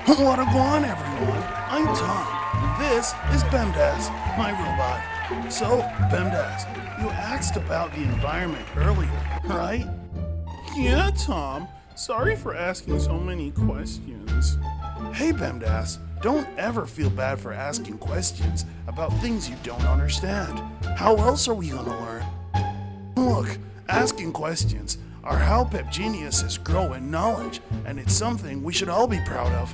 What a go on, everyone? I'm Tom, and this is Bemdas, my robot. So, Bemdas, you asked about the environment earlier, right? Yeah, Tom. Sorry for asking so many questions. Hey, Bemdas, don't ever feel bad for asking questions about things you don't understand. How else are we gonna learn? Look, asking questions are how Pep Geniuses grow in knowledge, and it's something we should all be proud of.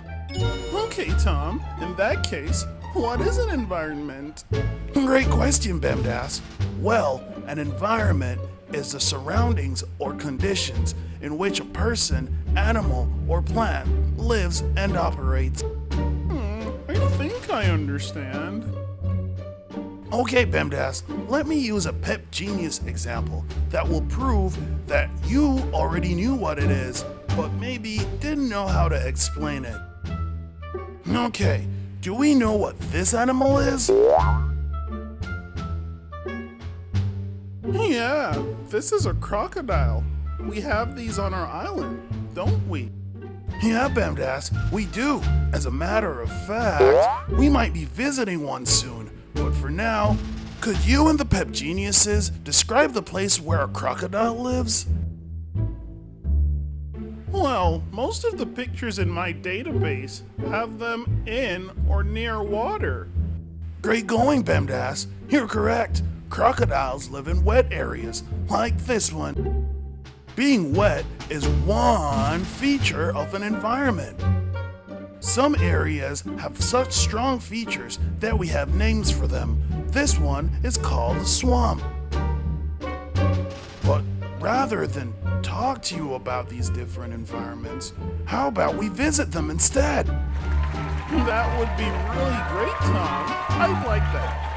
Okay, Tom. In that case, what is an environment? Great question, Bemdas. Well, an environment is the surroundings or conditions in which a person, animal, or plant lives and operates. I think I understand. Okay, Bemdas, let me use a Pep Genius example that will prove that you already knew what it is, but maybe didn't know how to explain it. Okay, do we know what this animal is? Yeah, this is a crocodile. We have these on our island, don't we? Yeah, Bemdas, we do. As a matter of fact, we might be visiting one soon. But for now, could you and the Pep Geniuses describe the place where a crocodile lives? Well, most of the pictures in my database have them in or near water. Great going, Bemdas. You're correct. Crocodiles live in wet areas, like this one. Being wet is one feature of an environment. Some areas have such strong features that we have names for them. This one is called a swamp. But rather than talk to you about these different environments, how about we visit them instead? That would be really great, Tom. I'd like that.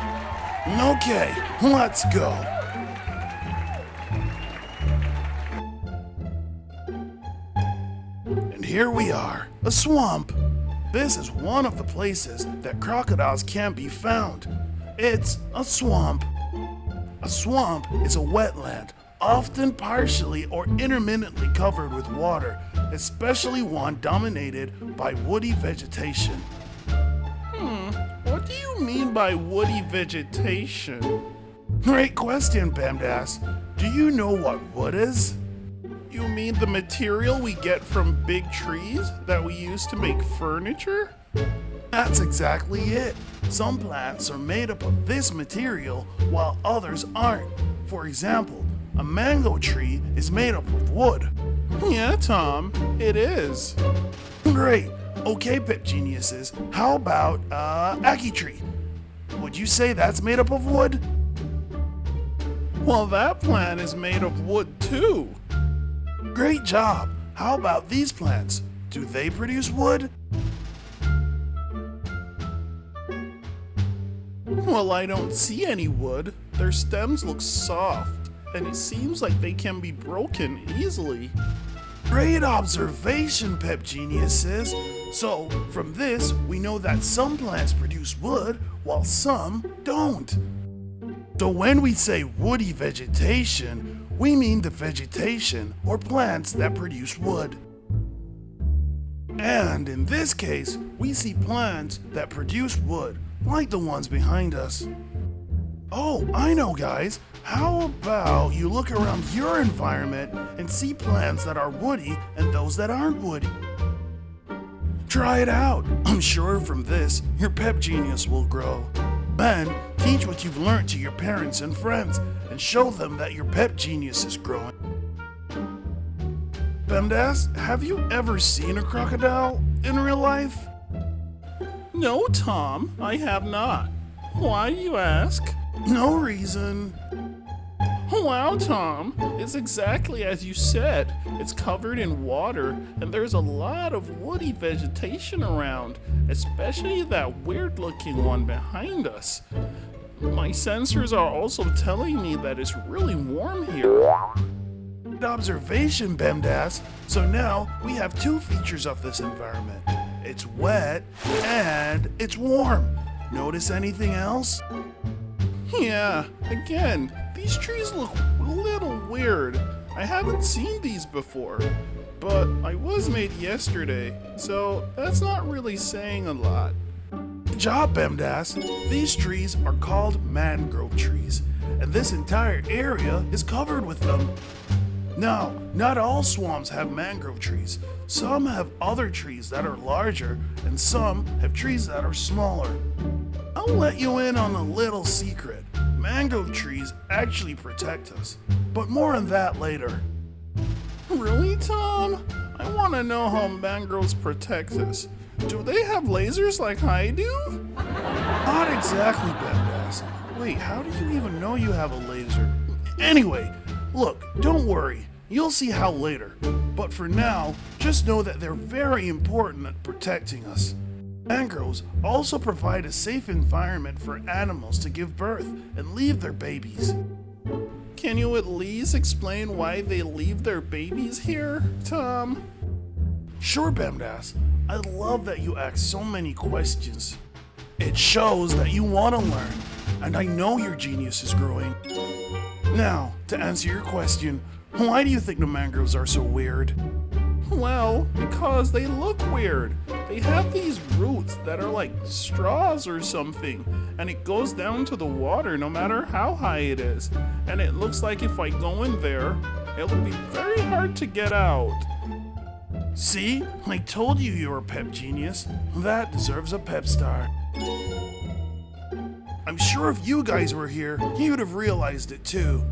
Okay, let's go. And here we are, a swamp. This is one of the places that crocodiles can be found. It's a swamp. A swamp is a wetland, often partially or intermittently covered with water, especially one dominated by woody vegetation. What do you mean by woody vegetation? Great question, Bemdas. Do you know what wood is? You mean the material we get from big trees that we use to make furniture? That's exactly it. Some plants are made up of this material while others aren't. For example, a mango tree is made up of wood. Yeah, Tom, it is. Great. Okay, Pep Geniuses, how about ackee tree? Would you say that's made up of wood? Well, that plant is made of wood too. Great job. How about these plants? Do they produce wood? Well, I don't see any wood. Their stems look soft, and it seems like they can be broken easily. Great observation, Pep Geniuses. So, from this, we know that some plants produce wood while some don't. So when we say woody vegetation, we mean the vegetation or plants that produce wood. And in this case, we see plants that produce wood, like the ones behind us. Oh, I know, guys. How about you look around your environment and see plants that are woody and those that aren't woody? Try it out. I'm sure from this, your Pep Genius will grow. Then, teach what you've learned to your parents and friends and show them that your Pep Genius is growing. Bemdas, have you ever seen a crocodile in real life? No, Tom, I have not. Why do you ask? No reason. Wow, Tom, it's exactly as you said. It's covered in water, and there's a lot of woody vegetation around, especially that weird-looking one behind us. My sensors are also telling me that it's really warm here. Good observation, Bemdas. So now we have two features of this environment. It's wet and it's warm. Notice anything else? Yeah, again, these trees look a little weird. I haven't seen these before, but I was made yesterday, so that's not really saying a lot. Good job, Bemdas. These trees are called mangrove trees, and this entire area is covered with them. Now, not all swamps have mangrove trees. Some have other trees that are larger, and some have trees that are smaller. I'll let you in on a little secret. Mangrove trees actually protect us, but more on that later. Really, Tom? I want to know how mangroves protect us. Do they have lasers like I do? Not exactly, Bemdas. Wait, how do you even know you have a laser? Anyway, look, don't worry. You'll see how later. But for now, just know that they're very important at protecting us. Mangroves also provide a safe environment for animals to give birth and leave their babies. Can you at least explain why they leave their babies here, Tom? Sure, Bemdas. I love that you ask so many questions. It shows that you want to learn, and I know your genius is growing. Now, to answer your question, why do you think the mangroves are so weird? Well, because they look weird. They have these roots that are like straws or something, and it goes down to the water no matter how high it is. And it looks like if I go in there, it'll be very hard to get out. See? I told you you were a pep genius. That deserves a pep star. I'm sure if you guys were here, you'd have realized it too.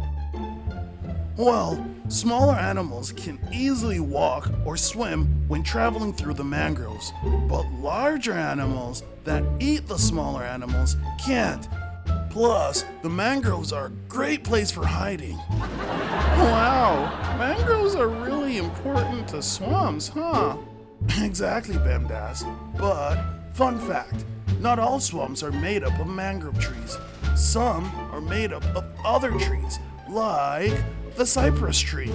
Well, smaller animals can easily walk or swim when traveling through the mangroves, but larger animals that eat the smaller animals can't. Plus, the mangroves are a great place for hiding. Wow, mangroves are really important to swamps, huh? Exactly, Bemdas. But, fun fact, not all swamps are made up of mangrove trees. Some are made up of other trees, like the cypress tree.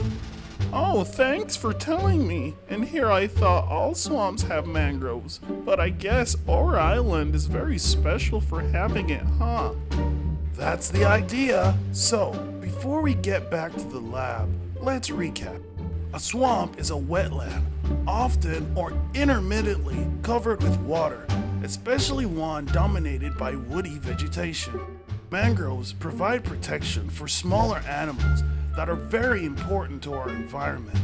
Oh, thanks for telling me. And here I thought all swamps have mangroves, but I guess our island is very special for having it, huh? That's the idea. So, before we get back to the lab, let's recap. A swamp is a wetland, often or intermittently covered with water, especially one dominated by woody vegetation. Mangroves provide protection for smaller animals that are very important to our environment.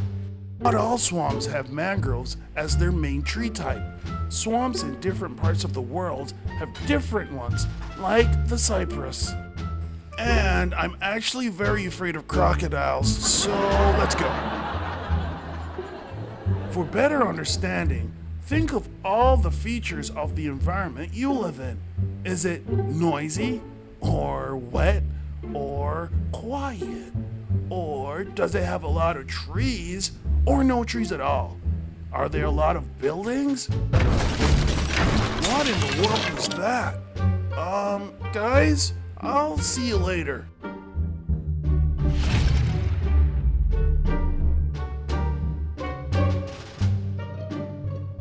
Not all swamps have mangroves as their main tree type. Swamps in different parts of the world have different ones, like the cypress. And I'm actually very afraid of crocodiles, so let's go. For better understanding, think of all the features of the environment you live in. Is it noisy, or wet, or quiet? Or does it have a lot of trees, or no trees at all? Are there a lot of buildings? What in the world was that? Guys, I'll see you later.